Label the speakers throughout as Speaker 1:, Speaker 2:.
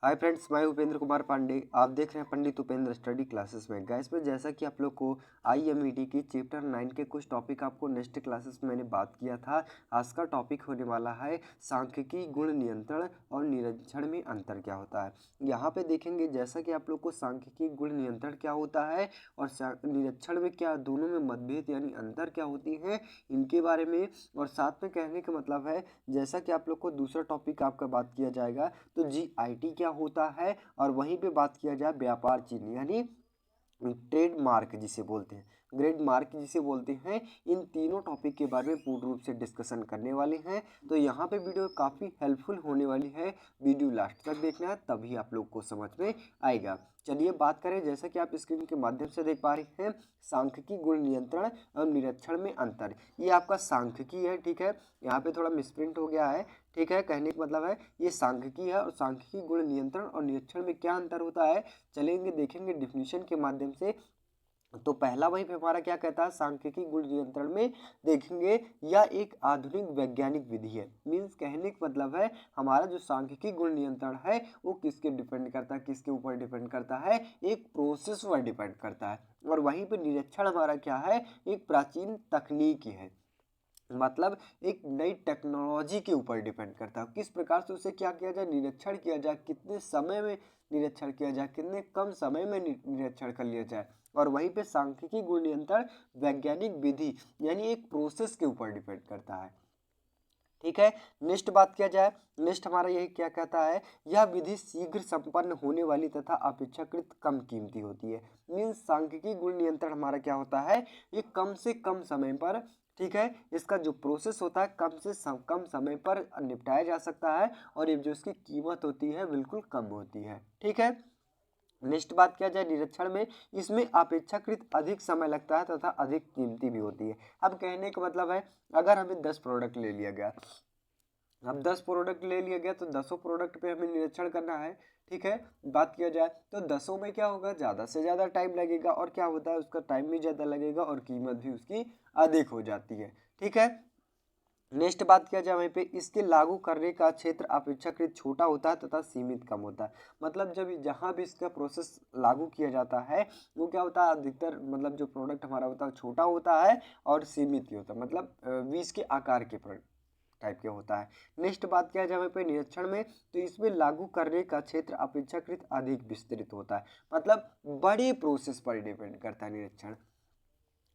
Speaker 1: Hi friends, मैं उपेंद्र कुमार पांडे। आप देख रहे हैं पंडित उपेंद्र स्टडी क्लासेस में। गाइस में जैसा कि आप लोग को आईएमईडी की चैप्टर 9 के कुछ टॉपिक आपको नेक्स्ट क्लासेस में मैंने बात किया था। आज का टॉपिक होने वाला है सांख्यिकी गुण नियंत्रण और निरीक्षण में अंतर क्या होता है। यहाँ पे देखेंगे जैसा कि आप लोग को सांख्यिकी गुण नियंत्रण क्या होता है और निरीक्षण में क्या दोनों में मतभेद यानी अंतर क्या होती है, इनके बारे में। और साथ में कहने का मतलब है जैसा कि आप लोग को दूसरा टॉपिक आपका बात किया जाएगा तो जीआईटी क्या होता है, और वहीं पे बात किया जाए व्यापार चिन्ह यानी ट्रेडमार्क जिसे बोलते हैं, ग्रेड मार्क जिसे बोलते हैं। इन तीनों टॉपिक के बारे में पूर्ण रूप से डिस्कशन करने वाले हैं। तो यहाँ पे वीडियो काफ़ी हेल्पफुल होने वाली है। वीडियो लास्ट तक देखना है तभी आप लोग को समझ में आएगा। चलिए बात करें, जैसा कि आप स्क्रीन के माध्यम से देख पा रहे हैं, सांख्यिकी गुण नियंत्रण और निरीक्षण में अंतर। ये आपका सांख्यिकी है, ठीक है। यहाँ पे थोड़ा मिसप्रिंट हो गया है, ठीक है। कहने का मतलब है ये सांख्यिकी है और सांख्यिकी गुण नियंत्रण और निरीक्षण में क्या अंतर होता है चलेंगे देखेंगे डिफिनीशन के माध्यम से। तो पहला वही पे हमारा क्या कहता है, सांख्यिकी गुण नियंत्रण में देखेंगे यह एक आधुनिक वैज्ञानिक विधि है। मीन्स कहने का मतलब है हमारा जो सांख्यिकी गुण नियंत्रण है वो किसके डिपेंड करता है, किसके ऊपर डिपेंड करता है, एक प्रोसेस पर डिपेंड करता है। और वहीं पे निरीक्षण हमारा क्या है, एक प्राचीन तकनीक है, मतलब एक नई टेक्नोलॉजी के ऊपर डिपेंड करता है। किस प्रकार से उसे क्या किया जाए, निरीक्षण किया जाए, कितने समय में निरीक्षण किया जाए, कितने कम समय में निरीक्षण कर लिया जाए। और वहीं पे सांख्यिकी गुण नियंत्रण वैज्ञानिक विधि यानी एक प्रोसेस के ऊपर डिपेंड करता है, ठीक है। नेक्स्ट बात किया जाए, नेक्स्ट हमारा यही क्या कहता है, यह विधि शीघ्र संपन्न होने वाली तथा अपेक्षाकृत कम कीमती होती है। मीन्स सांख्यिकी गुण नियंत्रण हमारा क्या होता है, ये कम से कम समय पर, ठीक है, इसका जो प्रोसेस होता है कम समय पर निपटाया जा सकता है और ये जो इसकी कीमत होती है बिल्कुल कम होती है, ठीक है। नेक्स्ट बात किया जाए निरीक्षण में, इसमें अपेक्षाकृत अधिक समय लगता है तथा अधिक कीमती भी होती है। अब कहने का मतलब है अगर हमें 10 प्रोडक्ट ले लिया गया, अब 10 प्रोडक्ट ले लिया गया तो 10 प्रोडक्ट पे हमें निरीक्षण करना है, ठीक है। बात किया जाए तो 10 में क्या होगा, ज़्यादा से ज़्यादा टाइम लगेगा और क्या होता है उसका टाइम भी ज़्यादा लगेगा और कीमत भी उसकी अधिक हो जाती है, ठीक है। नेक्स्ट बात किया जाए वहीं पे, इसके लागू करने का क्षेत्र अपेक्षाकृत छोटा होता है तथा सीमित कम होता है। मतलब जब जहाँ भी इसका प्रोसेस लागू किया जाता है वो क्या होता है, अधिकतर मतलब जो प्रोडक्ट हमारा होता है छोटा होता है और सीमित ही होता है, मतलब 20 के आकार के टाइप के होता है। नेक्स्ट बात किया जाए वहीं पे निरीक्षण में, तो इसमें लागू करने का क्षेत्र अपेक्षाकृत अधिक विस्तृत होता है, मतलब बड़े प्रोसेस पर डिपेंड करता है निरीक्षण।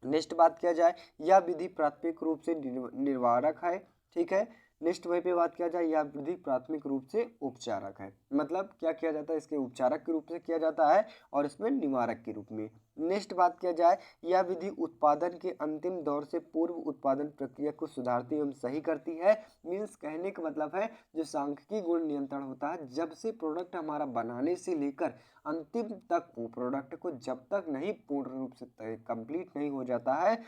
Speaker 1: नेक्स्ट बात किया जाए, यह विधि प्राथमिक रूप से निर्वारक है, ठीक है। नेक्स्ट वहीं पे बात किया जाए, यह विधि प्राथमिक रूप से उपचारक है, मतलब क्या किया जाता है, इसके उपचारक के रूप से किया जाता है और इसमें निवारक के रूप में। नेक्स्ट बात किया जाए, यह विधि उत्पादन के अंतिम दौर से पूर्व उत्पादन प्रक्रिया को सुधारती एवं सही करती है। मीन्स कहने का मतलब है जो सांख्यिकी गुण नियंत्रण होता है, जब से प्रोडक्ट हमारा बनाने से लेकर अंतिम तक वो प्रोडक्ट को जब तक नहीं पूर्ण रूप से कंप्लीट नहीं हो जाता है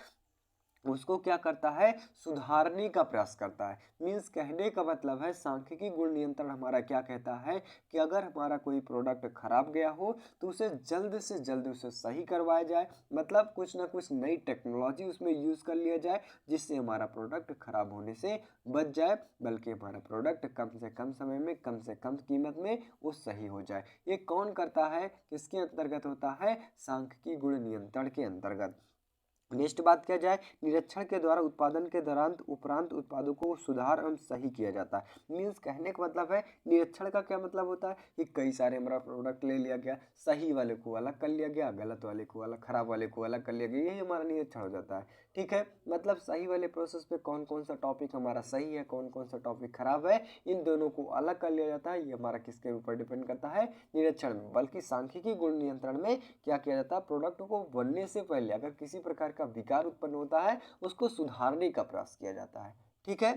Speaker 1: उसको क्या करता है, सुधारने का प्रयास करता है। मीन्स कहने का मतलब है सांख्यिकी गुण नियंत्रण हमारा क्या कहता है कि अगर हमारा कोई प्रोडक्ट खराब गया हो तो उसे जल्द से जल्द उसे सही करवाया जाए, मतलब कुछ ना कुछ नई टेक्नोलॉजी उसमें यूज़ कर लिया जाए जिससे हमारा प्रोडक्ट खराब होने से बच जाए, बल्कि हमारा प्रोडक्ट कम से कम समय में कम से कम कीमत में वो सही हो जाए। ये कौन करता है, किसके अंतर्गत होता है, सांख्यिकी गुण नियंत्रण के अंतर्गत। नेक्स्ट बात किया जाए, निरीक्षण के द्वारा उत्पादन के दौरान उपरांत उत्पादों को सुधार एवं सही किया जाता है। मीन्स कहने का मतलब है निरीक्षण का क्या मतलब होता है कि कई सारे हमारा प्रोडक्ट ले लिया गया, सही वाले को अलग कर लिया गया, गलत वाले को अलग, खराब वाले को अलग कर लिया गया, यही हमारा निरीक्षण हो जाता है, ठीक है। मतलब सही वाले प्रोसेस पे कौन कौन सा टॉपिक हमारा सही है, कौन कौन सा टॉपिक खराब है, इन दोनों को अलग कर लिया जाता है। ये हमारा किसके ऊपर डिपेंड करता है, निरीक्षण में। बल्कि सांख्यिकी गुण नियंत्रण में क्या किया जाता है, प्रोडक्ट को बनने से पहले अगर किसी प्रकार का विकार उत्पन्न होता है उसको सुधारने का प्रयास किया जाता है, ठीक है।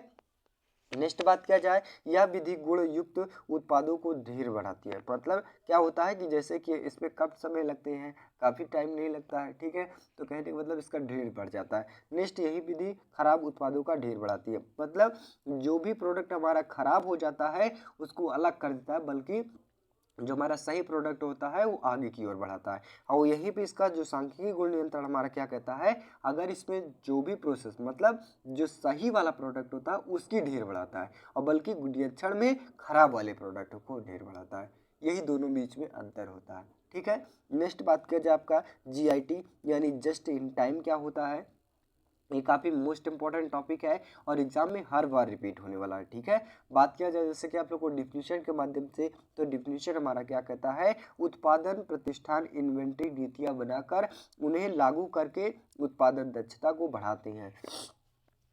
Speaker 1: नेक्स्ट बात किया जाए, यह विधि गुण युक्त उत्पादों को धीर बढ़ाती है। मतलब क्या होता है कि जैसे कि इसमें कम समय लगते हैं, काफ़ी टाइम नहीं लगता है, ठीक है, तो कहने का मतलब इसका ढेर बढ़ जाता है। नेक्स्ट यही विधि खराब उत्पादों का ढेर बढ़ाती है, मतलब जो भी प्रोडक्ट हमारा खराब हो जाता है उसको अलग कर देता है, बल्कि जो हमारा सही प्रोडक्ट होता है वो आगे की ओर बढ़ाता है। और यहीं पे इसका जो सांख्यिकी गुण नियंत्रण हमारा क्या कहता है, अगर इसमें जो भी प्रोसेस मतलब जो सही वाला प्रोडक्ट होता है उसकी ढेर बढ़ाता है और बल्कि निरीक्षण में खराब वाले प्रोडक्ट को ढेर बढ़ाता है, यही दोनों बीच में अंतर होता है। ठीक है, नेक्स्ट बात किया जाए आपका जीआईटी यानी जस्ट इन टाइम क्या होता है। ये काफ़ी मोस्ट इंपॉर्टेंट टॉपिक है और एग्जाम में हर बार रिपीट होने वाला है। ठीक है, बात किया जाए जैसे कि आप लोग को डिफिनीशन के माध्यम से, तो डिफिनीशन हमारा क्या कहता है, उत्पादन प्रतिष्ठान इन्वेंट्री नीतियाँ बनाकर उन्हें लागू करके उत्पादन दक्षता को बढ़ाते हैं।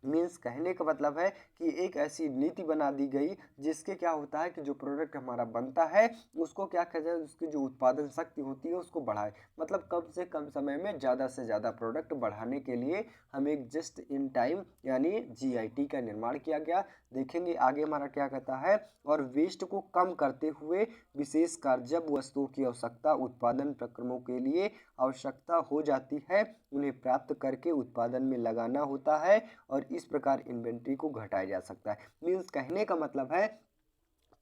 Speaker 1: मीन्स कहने का मतलब है कि एक ऐसी नीति बना दी गई जिसके क्या होता है कि जो प्रोडक्ट हमारा बनता है उसको क्या कहते हैं, उसकी जो उत्पादन शक्ति होती है उसको बढ़ाए, मतलब कम से कम समय में ज़्यादा से ज़्यादा प्रोडक्ट बढ़ाने के लिए हम एक जस्ट इन टाइम यानी जीआईटी का निर्माण किया गया। देखेंगे आगे हमारा क्या कहता है, और वेस्ट को कम करते हुए विशेषकर जब वस्तुओं की आवश्यकता उत्पादन प्रक्रमों के लिए आवश्यकता हो जाती है उन्हें प्राप्त करके उत्पादन में लगाना होता है और इस प्रकार इन्वेंट्री को घटाया जा सकता है। मीन्स कहने का मतलब है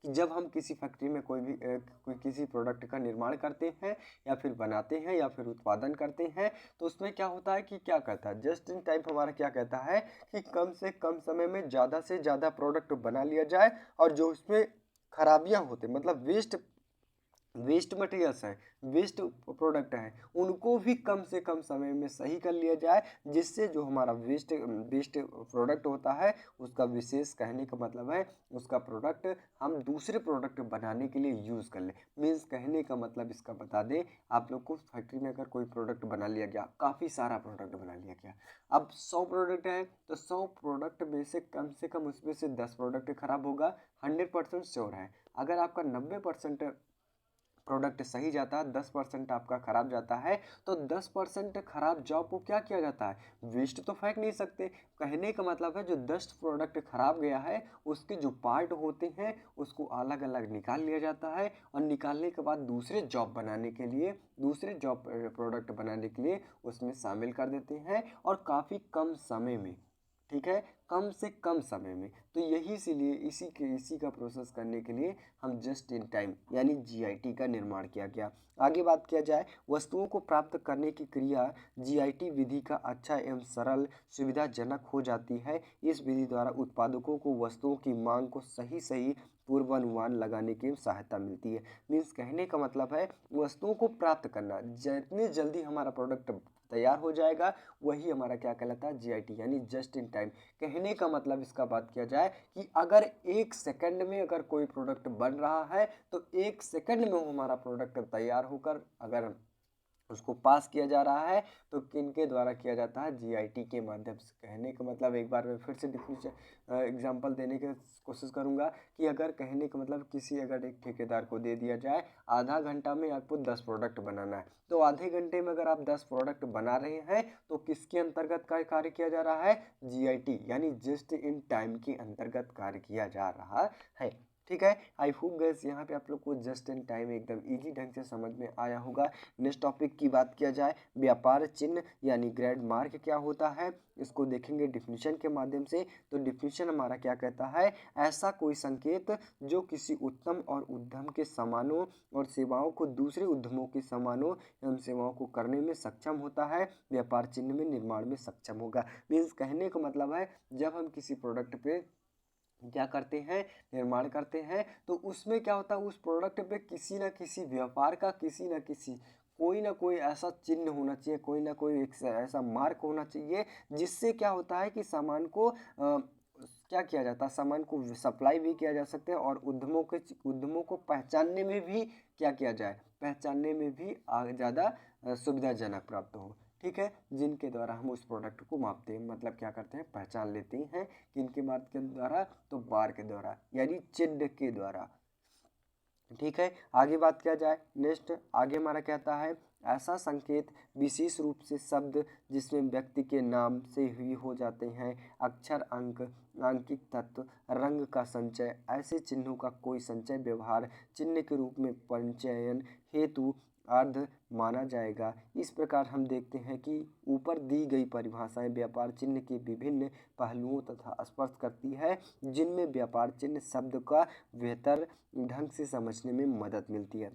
Speaker 1: कि जब हम किसी फैक्ट्री में कोई किसी प्रोडक्ट का निर्माण करते हैं या फिर बनाते हैं या फिर उत्पादन करते हैं तो उसमें क्या होता है कि क्या कहता है, जस्ट इन टाइम हमारा क्या कहता है कि कम से कम समय में ज़्यादा से ज़्यादा प्रोडक्ट बना लिया जाए और जो उसमें खराबियां होते मतलब वेस्ट मटेरियल्स हैं, वेस्ट प्रोडक्ट हैं, उनको भी कम से कम समय में सही कर लिया जाए जिससे जो हमारा वेस्ट प्रोडक्ट होता है उसका विशेष कहने का मतलब है उसका प्रोडक्ट हम दूसरे प्रोडक्ट बनाने के लिए यूज़ कर लें। मीन्स कहने का मतलब इसका बता दें, आप लोग को फैक्ट्री में अगर कोई प्रोडक्ट बना लिया गया, काफ़ी सारा प्रोडक्ट बना लिया गया, अब 100 प्रोडक्ट है तो 100 प्रोडक्ट में से कम उसमें से 10 प्रोडक्ट खराब होगा, 100% श्योर है। अगर आपका 90% प्रोडक्ट सही जाता है, 10% आपका खराब जाता है, तो 10% खराब जॉब को क्या किया जाता है, वेस्ट तो फेंक नहीं सकते। कहने का मतलब है जो 10 प्रोडक्ट खराब गया है उसके जो पार्ट होते हैं उसको अलग अलग निकाल लिया जाता है और निकालने के बाद दूसरे जॉब बनाने के लिए, दूसरे जॉब प्रोडक्ट बनाने के लिए उसमें शामिल कर देते हैं और काफ़ी कम समय में। ठीक है, कम से कम समय में। तो यही इसीलिए इसी का प्रोसेस करने के लिए हम जस्ट इन टाइम यानी जीआईटी का निर्माण किया गया। आगे बात किया जाए वस्तुओं को प्राप्त करने की क्रिया जीआईटी विधि का अच्छा एवं सरल सुविधाजनक हो जाती है। इस विधि द्वारा उत्पादकों को वस्तुओं की मांग को सही पूर्वानुमान लगाने की सहायता मिलती है। मीन्स कहने का मतलब है वस्तुओं को प्राप्त करना, जितनी जल्दी हमारा प्रोडक्ट तैयार हो जाएगा वही हमारा क्या कहलाता है, जीआईटी यानी जस्ट इन टाइम। कहने का मतलब इसका बात किया जाए कि अगर 1 सेकंड में अगर कोई प्रोडक्ट बन रहा है तो 1 सेकंड में वो हमारा प्रोडक्ट तैयार होकर अगर उसको पास किया जा रहा है तो किनके द्वारा किया जाता है, जीआईटी के माध्यम से। कहने का मतलब एक बार मैं फिर से डिफिनेशन एग्जांपल देने की कोशिश करूंगा कि अगर कहने का मतलब किसी अगर एक ठेकेदार को दे दिया जाए आधा घंटा में आपको 10 प्रोडक्ट बनाना है, तो आधे घंटे में अगर आप 10 प्रोडक्ट बना रहे हैं तो किसके अंतर्गत कार्य किया जा रहा है, जीआईटी यानी जस्ट इन टाइम के अंतर्गत कार्य किया जा रहा है। ठीक है, आई होप गैस यहाँ पे आप लोग को जस्ट इन टाइम एकदम इजी ढंग से समझ में आया होगा। नेक्स्ट टॉपिक की बात किया जाए व्यापार चिन्ह यानी ग्रेड मार्क क्या होता है, इसको देखेंगे डिफिनीशन के माध्यम से। तो डिफिनीशन हमारा क्या कहता है, ऐसा कोई संकेत जो किसी उत्तम और उद्यम के सामानों और सेवाओं को दूसरे उद्यमों के सामानों एवं सेवाओं को करने में सक्षम होता है व्यापार चिन्ह में निर्माण में सक्षम होगा। मीन्स कहने का मतलब है जब हम किसी प्रोडक्ट पे क्या करते हैं, निर्माण करते हैं, तो उसमें क्या होता है उस प्रोडक्ट पे किसी ना किसी व्यापार का किसी ना किसी कोई ना कोई ऐसा चिन्ह होना चाहिए, कोई ना कोई एक ऐसा मार्क होना चाहिए जिससे क्या होता है कि सामान को क्या किया जाता है, सामान को सप्लाई भी किया जा सकता है और उद्यमों को पहचानने में भी क्या किया जाए, पहचानने में भी ज़्यादा सुविधाजनक प्राप्त हो। ठीक है, जिनके द्वारा हम उस प्रोडक्ट को मापते हैं, मतलब क्या करते हैं, पहचान लेते हैं किनके मार्क के द्वारा, तो बार के द्वारा यानी चिन्ह के द्वारा। ठीक है, आगे बात किया जाए नेक्स्ट, आगे हमारा कहता है ऐसा संकेत विशेष रूप से शब्द जिसमें व्यक्ति के नाम से ही हो जाते हैं, अक्षर अंक आंकिक तत्व रंग का संचय, ऐसे चिन्हों का कोई संचय व्यवहार चिन्ह के रूप में पंचयन हेतु अर्ध माना जाएगा। इस प्रकार हम देखते हैं कि ऊपर दी गई परिभाषाएं व्यापार चिन्ह के विभिन्न पहलुओं तथा स्पर्श करती है जिनमें व्यापार चिन्ह शब्द का बेहतर ढंग से समझने में मदद मिलती है।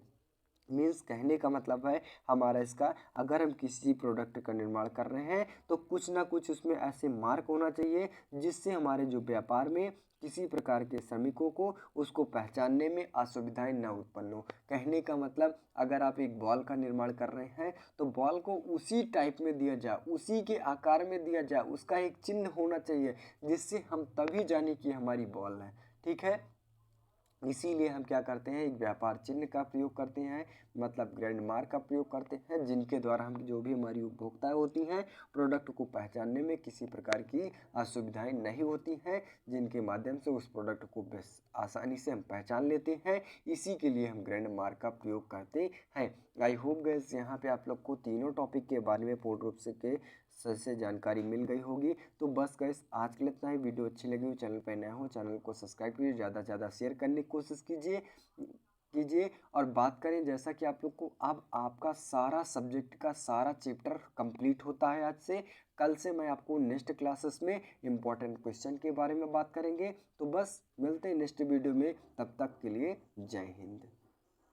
Speaker 1: मीन्स कहने का मतलब है हमारा इसका, अगर हम किसी प्रोडक्ट का निर्माण कर रहे हैं तो कुछ ना कुछ उसमें ऐसे मार्क होना चाहिए जिससे हमारे जो व्यापार में किसी प्रकार के श्रमिकों को उसको पहचानने में असुविधाएं न उत्पन्न हो। कहने का मतलब अगर आप एक बॉल का निर्माण कर रहे हैं तो बॉल को उसी टाइप में दिया जाए, उसी के आकार में दिया जाए, उसका एक चिन्ह होना चाहिए जिससे हम तभी जाने कि हमारी बॉल है। ठीक है, इसीलिए हम क्या करते हैं, एक व्यापार चिन्ह का प्रयोग करते हैं, मतलब ब्रांड मार्क का प्रयोग करते हैं, जिनके द्वारा हम जो भी हमारी उपभोक्ताएं होती हैं प्रोडक्ट को पहचानने में किसी प्रकार की असुविधाएं नहीं होती हैं, जिनके माध्यम से उस प्रोडक्ट को आसानी से हम पहचान लेते हैं। इसी के लिए हम ब्रांड मार्क का प्रयोग करते हैं। आई होप गाइस यहाँ पे आप लोग को तीनों टॉपिक के बारे में पूर्ण रूप से जानकारी मिल गई होगी। तो बस गाइस आज के लिए इतना ही। वीडियो अच्छी लगी हो, चैनल पर नया हो चैनल को सब्सक्राइब कीजिए, ज़्यादा से ज़्यादा शेयर करने की कोशिश कीजिए। और बात करें जैसा कि आप लोग को अब आपका सारा सब्जेक्ट का सारा चैप्टर कंप्लीट होता है आज से। कल से मैं आपको नेक्स्ट क्लासेस में इम्पोर्टेंट क्वेश्चन के बारे में बात करेंगे। तो बस मिलते हैं नेक्स्ट वीडियो में, तब तक के लिए जय हिंद।